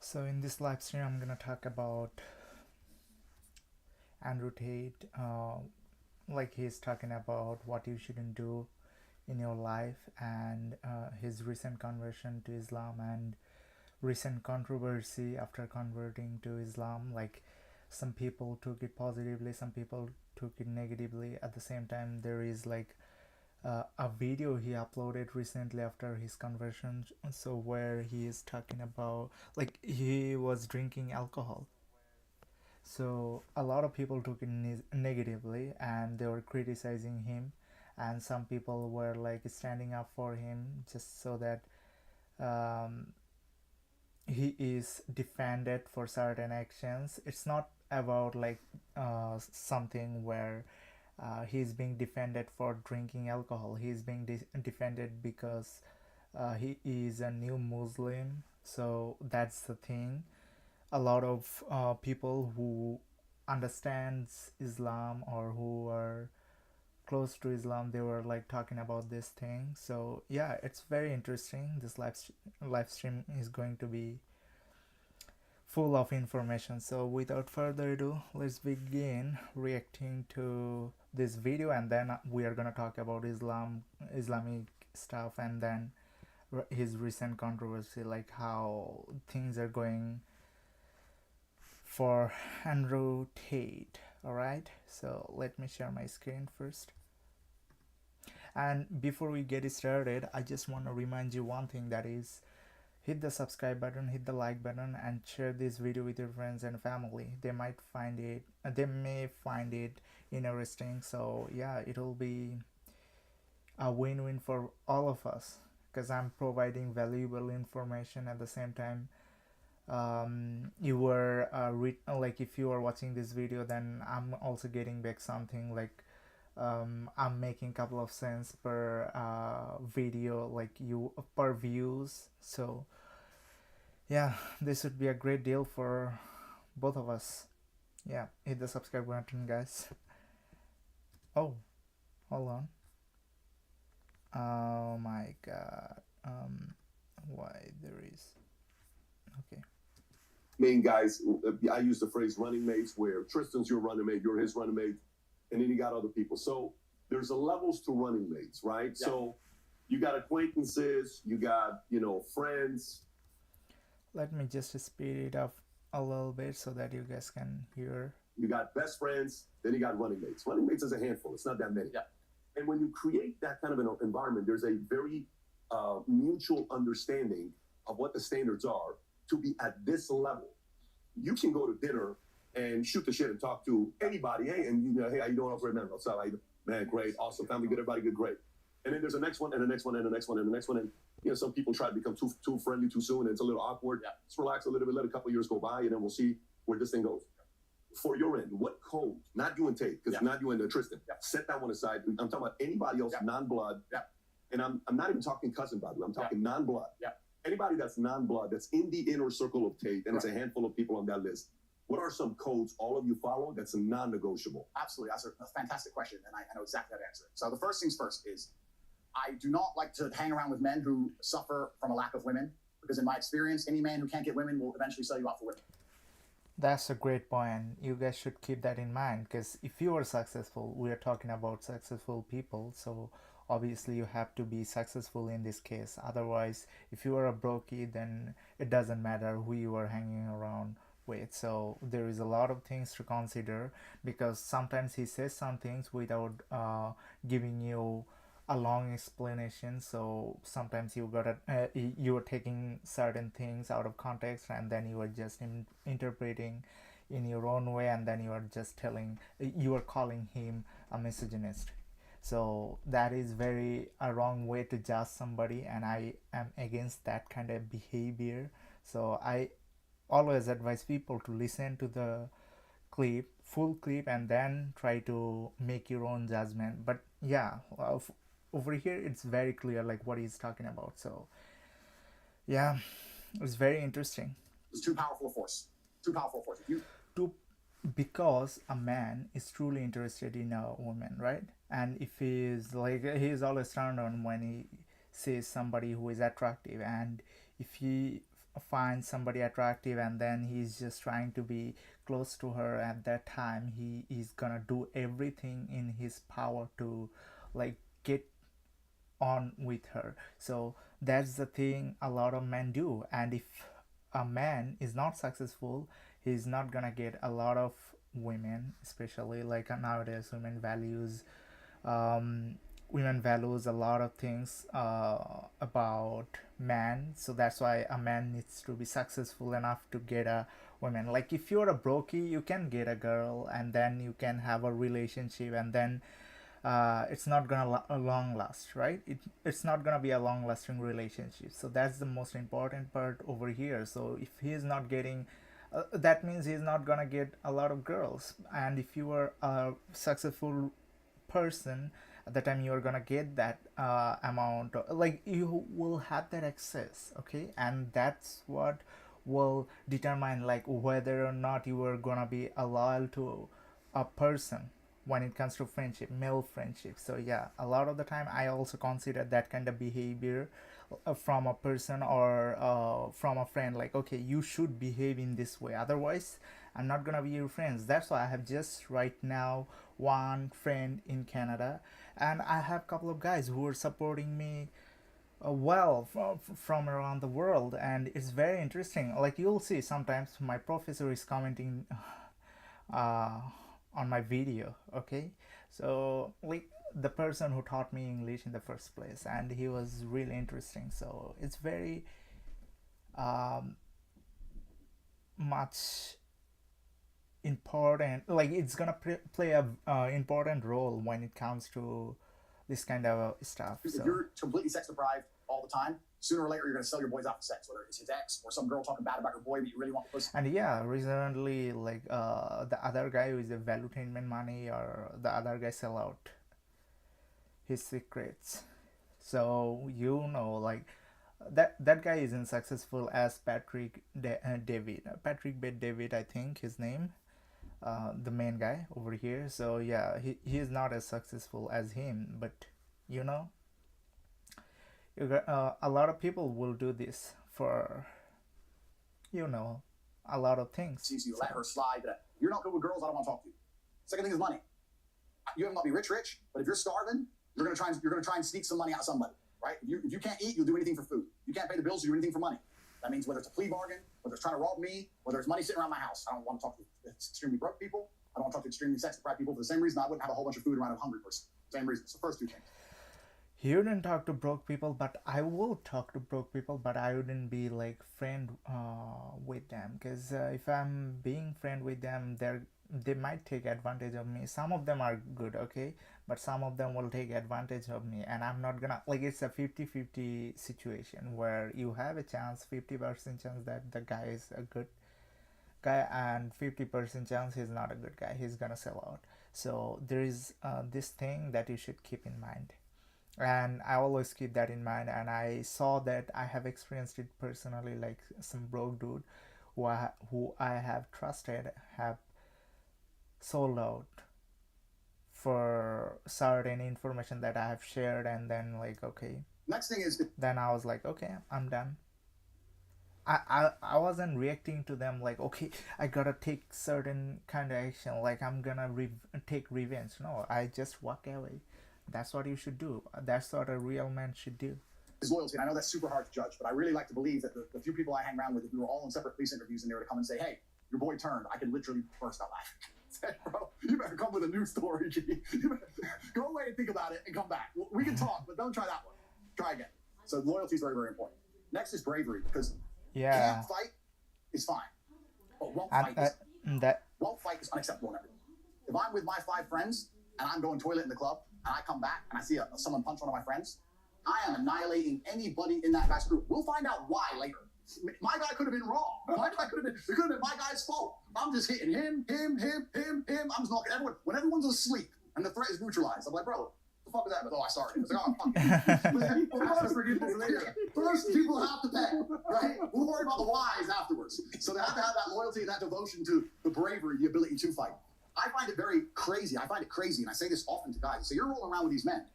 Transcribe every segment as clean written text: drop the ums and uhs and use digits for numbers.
So in this live stream, I'm gonna talk about Andrew Tate. Like he's talking about what you shouldn't do in your life, and his recent conversion to Islam and recent controversy after converting to Islam. Like some people took it positively, some people took it negatively. At the same time, there is like a video he uploaded recently after his conversion, so where he is talking about like he was drinking alcohol. So a lot of people took it negatively and they were criticizing him, and some people were like standing up for him just so that um, he is defended for certain actions. It's not about like something where he's being defended for drinking alcohol. He's being defended because he is a new Muslim. So that's the thing. A lot of people who understands Islam or who are close to Islam, they were like talking about this thing. So yeah, it's very interesting. This live stream is going to be full of information. So without further ado, let's begin reacting to this video, and then we are gonna talk about Islamic stuff, and then his recent controversy, like how things are going for Andrew Tate. Alright, so let me share my screen first. And before we get started, I just want to remind you one thing, that is hit the subscribe button, hit the like button, and share this video with your friends and family. They may find it interesting. So yeah, it'll be a win-win for all of us because I'm providing valuable information. At the same time, you were like if you are watching this video, then I'm also getting back something. Like I'm making a couple of cents per video, like you per views. So yeah, this would be a great deal for both of us. Yeah, hit the subscribe button, guys. Oh, hold on. Oh my god. Why there is. Okay. Main guys, I use the phrase running mates, where Tristan's your running mate, you're his running mate, and then you got other people. So there's a levels to running mates, right? Yeah. So you got acquaintances, you got, friends. Let me just speed it up a little bit so that you guys can hear. You got best friends, then you got running mates. Running mates is a handful. It's not that many. Yeah. And when you create that kind of an environment, there's a very mutual understanding of what the standards are to be at this level. You can go to dinner and shoot the shit and talk to anybody. Hey, and hey, how you doing? Great, man. What's up? Man, great, awesome, family good, everybody good, great. And then there's the next one, and the next one, and the next one, and the next one, and some people try to become too friendly too soon, and it's a little awkward. Yeah. Let's relax a little bit, let a couple of years go by, and then we'll see where this thing goes. For your end, what code? Not you and Tate, because not you and Tristan. Yeah. Set that one aside. I'm talking about anybody else, non-blood. Yeah. And I'm not even talking cousin, by the way. I'm talking non-blood. Yeah. Anybody that's non-blood, that's in the inner circle of Tate, and it's a handful of people on that list. What are some codes all of you follow that's non-negotiable? Absolutely. That's a fantastic question, and I know exactly how to answer it. So the first things first is I do not like to hang around with men who suffer from a lack of women, because in my experience, any man who can't get women will eventually sell you out for women. That's a great point. You guys should keep that in mind, because if you are successful, we are talking about successful people, so obviously you have to be successful in this case. Otherwise, if you are a brokey, then it doesn't matter who you are hanging around with. So there is a lot of things to consider, because sometimes he says some things without giving you a long explanation. So sometimes you are taking certain things out of context, and then you are just interpreting in your own way, and then you are calling him a misogynist. So that is a wrong way to judge somebody, and I am against that kind of behavior. So I always advise people to listen to the full clip, and then try to make your own judgment. But yeah, over here it's very clear like what he's talking about. So yeah, it's very interesting. It's too powerful a force. Too powerful a force. Because a man is truly interested in a woman, right? And if he's always turned on when he sees somebody who is attractive, and if he finds somebody attractive and then he's just trying to be close to her at that time, he is gonna do everything in his power to like get on with her. So that's the thing a lot of men do. And if a man is not successful, he's not gonna get a lot of women, especially like nowadays um, women values a lot of things about man. So that's why a man needs to be successful enough to get a woman. Like if you're a brokey, you can get a girl and then you can have a relationship, and then it's not gonna long last, right? It's not gonna be a long lasting relationship. So that's the most important part over here. So if he is not getting that means he's not gonna get a lot of girls. And if you are a successful person, at the time you're gonna get that amount like you will have that access, okay? And that's what will determine like whether or not you are gonna be loyal to a person when it comes to friendship, male friendship. So yeah, a lot of the time I also consider that kind of behavior from a person or from a friend, like okay, you should behave in this way, otherwise I'm not gonna be your friends. That's why I have just right now one friend in Canada, and I have a couple of guys who are supporting me from around the world. And it's very interesting, like you'll see sometimes my professor is commenting uh, on my video, okay? So like the person who taught me English in the first place, and he was really interesting. So it's very um, much important, like it's gonna play a important role when it comes to this kind of stuff. If So you're completely sex deprived all the time, sooner or later you're going to sell your boys out for sex, whether it's his ex or some girl talking bad about your boy, but you really want the pussy. and yeah, recently like the other guy with the valuetainment money, or the other guy sell out his secrets. So you know, like that guy isn't successful as David, Patrick Bet David, I think his name, the main guy over here. So yeah, he is not as successful as him, but you know, a lot of people will do this for, you know, a lot of things. So you let her slide that you're not good with girls, I don't want to talk to you. Second thing is money. You have to be rich, but if you're starving, you're gonna try and sneak some money out of somebody, right? If you can't eat, you'll do anything for food. You can't pay the bills, you'll do anything for money. That means whether it's a plea bargain, whether it's trying to rob me, whether it's money sitting around my house. I don't want to talk to extremely broke people. I don't want to talk to extremely sex deprived people for the same reason I wouldn't have a whole bunch of food around a hungry person. Same reason. It's the first two things. He wouldn't talk to broke people, but I will talk to broke people, but I wouldn't be like friend with them, because if I'm being friend with them, they might take advantage of me. Some of them are good, okay, but some of them will take advantage of me, and I'm not gonna, like, it's a 50-50 situation where you have a chance, 50% chance that the guy is a good guy and 50% chance he's not a good guy, he's gonna sell out. So there is this thing that you should keep in mind, and I always keep that in mind. And I saw that, I have experienced it personally, like some broke dude who I have trusted have sold out for certain information that I have shared, and then like okay, Next thing is, then I was like okay, I'm done. I wasn't reacting to them like okay, I gotta take certain kind of action, like I'm gonna take revenge. No, I just walk away. That's what you should do. That's what a real man should do. is loyalty. And I know that's super hard to judge, but I really like to believe that the few people I hang around with, if we were all in separate police interviews and they were to come and say, hey, your boy turned, I could literally burst out laughing. Say, bro, you better come with a new story, G. Go away and think about it and come back. We can talk, but don't try that one. Try again. So loyalty is very, very important. Next is bravery, because can't fight is fine, but won't fight is unacceptable in everyone. If I'm with my 5 friends and I'm going toilet in the club and I come back and I see someone punch one of my friends, I am annihilating anybody in that guy's group. We'll find out why later. My guy could have been wrong. It could have been my guy's fault. I'm just hitting him. I'm just knocking everyone. When everyone's asleep and the threat is neutralized, I'm like, bro, the fuck is that? Oh, I sorry. It's like, oh, fuck. First, people have to pay, right? We'll worry about the whys afterwards. So they have to have that loyalty and that devotion to the bravery, the ability to fight. I find it very crazy. I find it crazy, and I say this often to guys. So you're rolling around with these men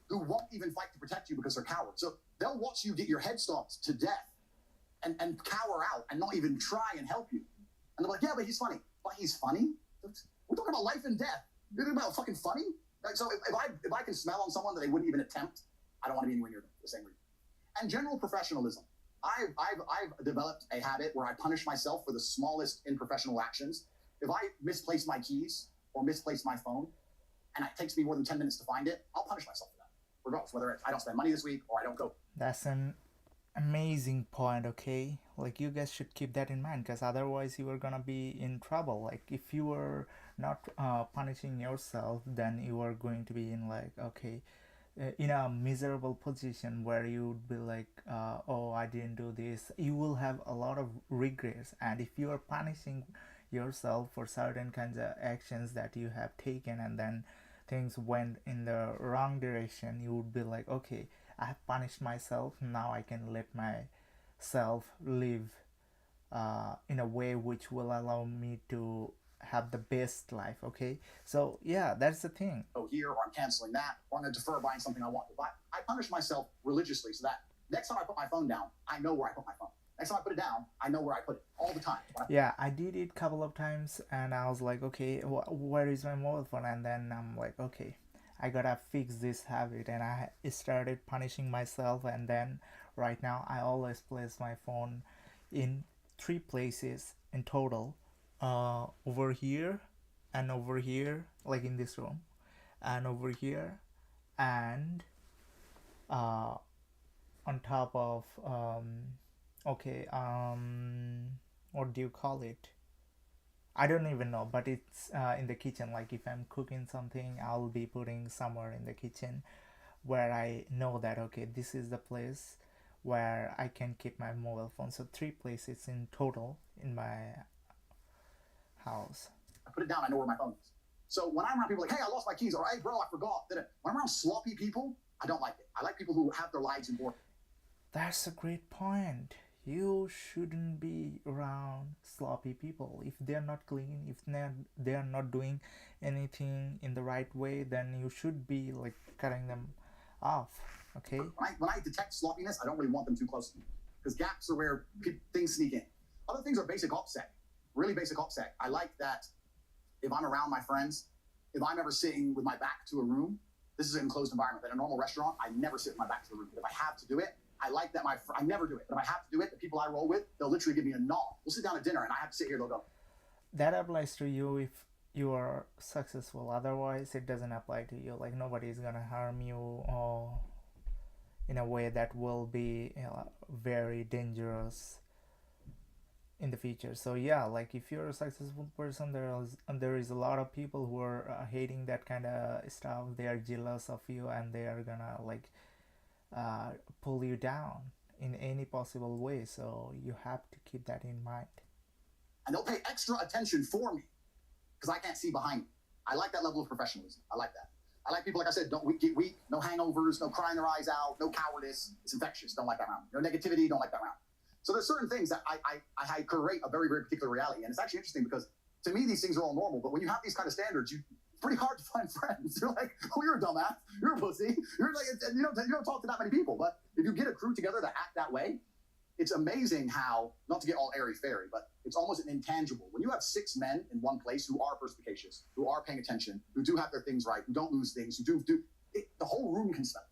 who won't even fight to protect you because they're cowards. So they'll watch you get your head stomped to death and cower out and not even try and help you. And they're like, yeah, but he's funny. But he's funny? We're talking about life and death. You're talking about fucking funny? Like, so if I can smell on someone that they wouldn't even attempt, I don't want to be anywhere near them for the same reason. And general professionalism. I've developed a habit where I punish myself for the smallest unprofessional actions. If I misplace my keys or misplace my phone, and it takes me more than 10 minutes to find it, I'll punish myself for that. Regardless, whether it's I don't spend money this week or I don't go. That's an amazing point, okay? Like, you guys should keep that in mind, because otherwise you are gonna be in trouble. Like, if you are not punishing yourself, then you are going to be in, like, okay, in a miserable position where you would be like, oh, I didn't do this. You will have a lot of regrets. And if you are punishing yourself for certain kinds of actions that you have taken, and then things went in the wrong direction, you would be like, okay, I have punished myself, now I can let myself live in a way which will allow me to have the best life. Okay, so yeah, that's the thing. Oh, here, or I'm canceling that, or I'm going to defer buying something I want. If I punish myself religiously so that next time I put my phone down, I know where I put my phone. Next time I put it down, I know where I put it all the time. Yeah, I did it a couple of times, and I was like, okay, where is my mobile phone? And then I'm like, okay, I gotta fix this habit, and I started punishing myself. And then right now I always place my phone in 3 places in total, over here and over here, like in this room, and over here, and on top of okay, what do you call it? I don't even know, but it's in the kitchen. Like, if I'm cooking something, I'll be putting somewhere in the kitchen where I know that, okay, this is the place where I can keep my mobile phone. So 3 places in total in my house. I put it down, I know where my phone is. So when I'm around people like, hey, I lost my keys, or hey, bro, I forgot. When I'm around sloppy people, I don't like it. I like people who have their lives in order. That's a great point. You shouldn't be around sloppy people. If they're not clean, if they're not doing anything in the right way, then you should be like cutting them off. Okay. When I detect sloppiness, I don't really want them too close to me, because gaps are where things sneak in. Other things are basic OPSEC, really basic OPSEC. I like that if I'm around my friends, if I'm ever sitting with my back to a room, this is an enclosed environment. In a normal restaurant, I never sit with my back to the room. If I have to do it, I like that I never do it, but if I have to do it, the people I roll with, they'll literally give me a nod. We'll sit down at dinner and I have to sit here, they'll go. That applies to you if you are successful. Otherwise, it doesn't apply to you. Like, nobody is gonna harm you or in a way that will be very dangerous in the future. So yeah, like, if you're a successful person, there is a lot of people who are hating that kind of stuff. They are jealous of you, and they are gonna like pull you down in any possible way. So you have to keep that in mind. And they'll pay extra attention for me because I can't see behind me. I like that level of professionalism. I like that. I like people, like I said, don't get weak, no hangovers, no crying their eyes out, no cowardice. It's infectious. Don't like that around. No negativity. Don't like that around. So there's certain things that I create a very, very particular reality. And it's actually interesting because to me, these things are all normal. But when you have these kind of standards, it's pretty hard to find friends. You're like, oh, you're a dumbass. You're a pussy. You're like, you don't talk to that many people. But if you get a crew together that act that way, it's amazing how, not to get all airy-fairy, but it's almost an intangible. When you have 6 men in one place who are perspicacious, who are paying attention, who do have their things right, who don't lose things, who do the whole room can smell.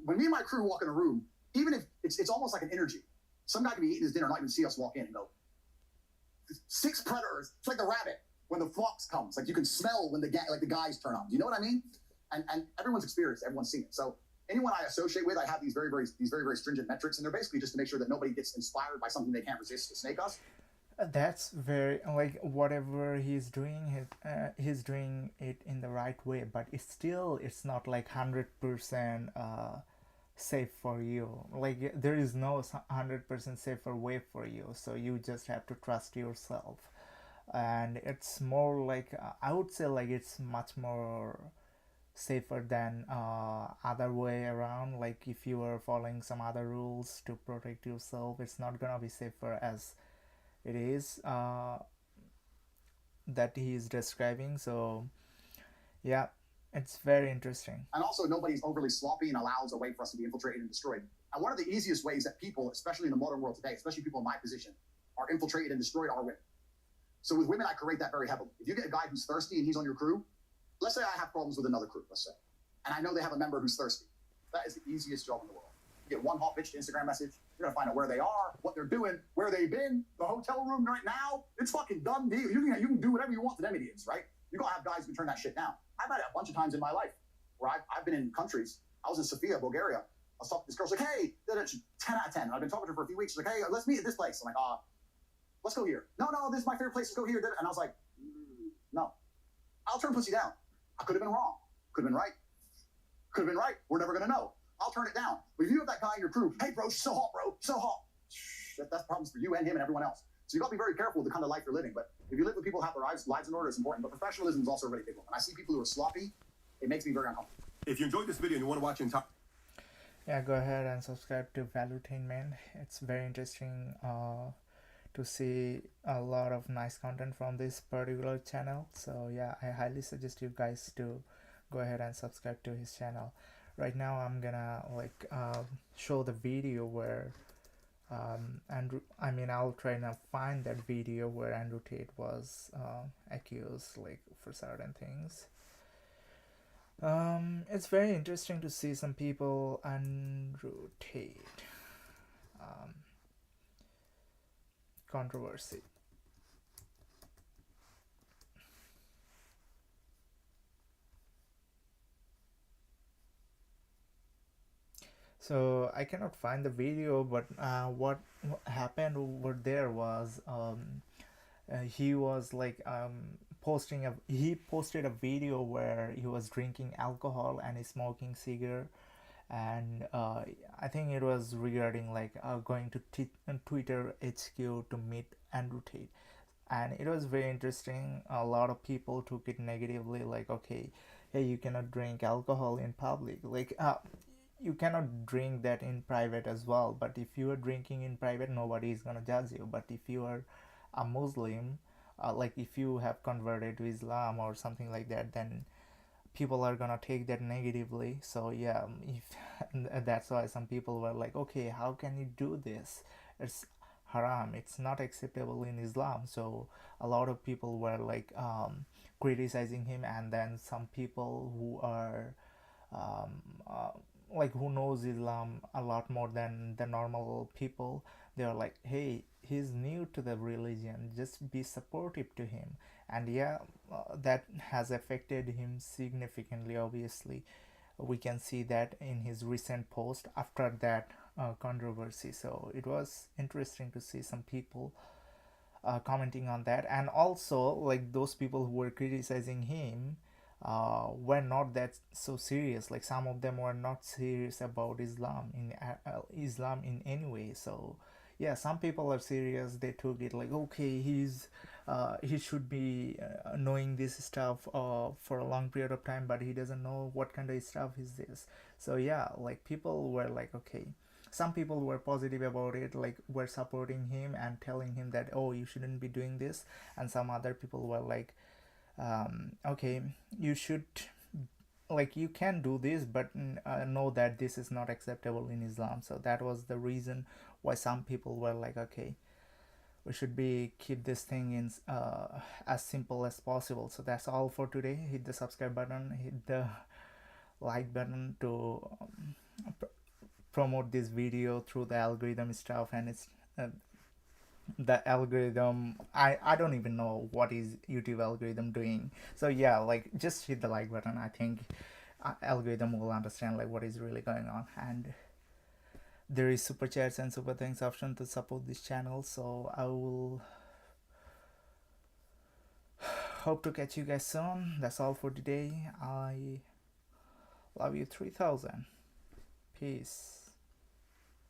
When me and my crew walk in a room, even if it's almost like an energy. Some guy can be eating his dinner and not even see us walk in and go, 6 predators. It's like the rabbit when the fox comes. Like, you can smell when the guys turn up. Do you know what I mean? And everyone's experienced, everyone's seen it. So anyone I associate with, I have these very, very stringent metrics, and they're basically just to make sure that nobody gets inspired by something they can't resist to snake us. That's very, like, whatever he's doing it in the right way, but it's not like 100% safe for you. Like, there is no 100% safer way for you, so you just have to trust yourself. And it's more like, I would say, like, it's much more safer than other way around. Like, if you are following some other rules to protect yourself, it's not gonna be safer as it is that he is describing. So yeah, it's very interesting. And also, nobody's overly sloppy and allows a way for us to be infiltrated and destroyed. And one of the easiest ways that people, especially in the modern world today, especially people in my position, are infiltrated and destroyed are women. So with women, I correlate that very heavily. If you get a guy who's thirsty and he's on your crew, let's say I have problems with another crew, let's say, and I know they have a member who's thirsty. That is the easiest job in the world. You get one hot bitch to Instagram message, you're gonna find out where they are, what they're doing, where they've been, the hotel room right now. It's fucking done deal. You can do whatever you want to them idiots, right? You're gonna have guys who turn that shit down. I've had it a bunch of times in my life where I've been in countries. I was in Sofia, Bulgaria. I was talking to this girl, she's like, hey, 10 out of 10. And I've been talking to her for a few weeks. She's like, hey, let's meet at this place. I'm like, let's go here. No, this is my favorite place. Let's go here. And I was like, no, I'll turn pussy down. I could have been wrong. Could have been right. Could have been right. We're never going to know. I'll turn it down. But if you have that guy in your crew, hey, bro, she's so hot, bro. So hot. That's problems for you and him and everyone else. So you got to be very careful with the kind of life you're living. But if you live with people who have their lives in order, it's important. But professionalism is also a really big one. When I see people who are sloppy, it makes me very uncomfortable. If you enjoyed this video and you want to watch the entire... Yeah, go ahead and subscribe to Valutainment. It's very interesting to see a lot of nice content from this particular channel. So yeah, I highly suggest you guys to go ahead and subscribe to his channel. Right now I'm gonna show the video where I'll try to find that video where Andrew Tate was accused for certain things. It's very interesting to see some people Andrew Tate controversy. So I cannot find the video, but what happened over there was he was he posted a video where he was drinking alcohol and he's smoking cigar, and I think it was regarding going to Twitter HQ to meet Andrew Tate, and it was very interesting. A lot of people took it negatively, okay, hey, you cannot drink alcohol in public, you cannot drink that in private as well, but if you are drinking in private, nobody is gonna judge you. But if you are a Muslim, if you have converted to Islam or something like that, then people are gonna take that negatively. So yeah, that's why some people were like, okay, how can you do this? It's haram, it's not acceptable in Islam. So a lot of people were criticizing him, and then some people who are who knows Islam a lot more than the normal people, they are like, hey, he's new to the religion, just be supportive to him. And yeah, that has affected him significantly. Obviously, we can see that in his recent post after that controversy. So it was interesting to see some people commenting on that, and also those people who were criticizing him were not that so serious. Some of them were not serious about Islam in any way. So yeah, some people are serious. They took it okay, he should be knowing this stuff for a long period of time, but he doesn't know what kind of stuff is this. So yeah, people were okay, some people were positive about it, were supporting him and telling him that, oh, you shouldn't be doing this, and some other people were okay, you should, you can do this, but know that this is not acceptable in Islam. So that was the reason why some people were okay, we should keep this thing in as simple as possible. So that's all for today. Hit the subscribe button, hit the like button to promote this video through the algorithm stuff, and it's the algorithm, I don't even know what is YouTube algorithm doing. So yeah, just hit the like button. I think algorithm will understand what is really going on. And there is super chats and super thanks option to support this channel. So I will hope to catch you guys soon. That's all for today. I love you 3000. Peace.